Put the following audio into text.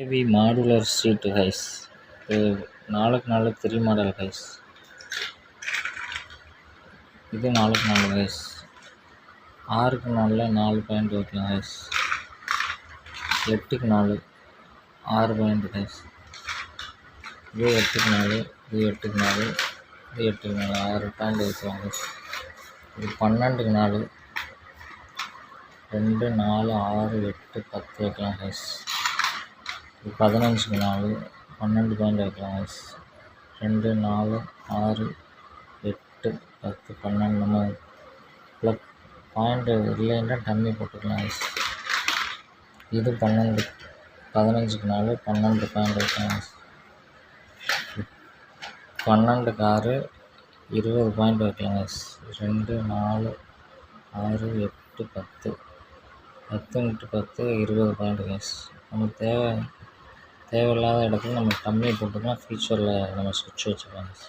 Heavy modular சீட்டு guys. இது நாளுக்கு நாள் 3 மாடல் கைஸ். இது நாளுக்கு நாள் கைஸ். 6க்கு 4ல் 4 பாயிண்ட் வைக்கலாம் கைஸ். 8க்கு 4 6 point guys. இது 8க்கு 4 இது 8க்கு 4 இது 8க்கு 4 6 பாயிண்ட் வைக்கலாம் கைஸ். இது 12க்கு 4 2 4 6 8 10 வைக்கலாம் கைஸ். இது 15க்கு 4 12 பாயிண்ட் வைக்கலாம் கைஸ். 2 4 6 8 10 12 நம்ம ப்ளக் பாயிண்ட் இல்லைன்னா டம்மி போட்டுக்கலாம் கைஸ். இது 15க்கு 4 12 பாயிண்ட் வைக்கலாம் கைஸ். 12க்கு 6 20 பாயிண்ட் வைக்கலாம் கைஸ். 2 4 6 8 10 10 × 10 20 point guys. நமக்கு தேவையில்லாத இடத்துல நம்ம டம்மி போட்டுக்கலாம். ஃபியூச்சரில் நம்ம சுவிட்ச் வச்சுக்கலாம் கைஸ்.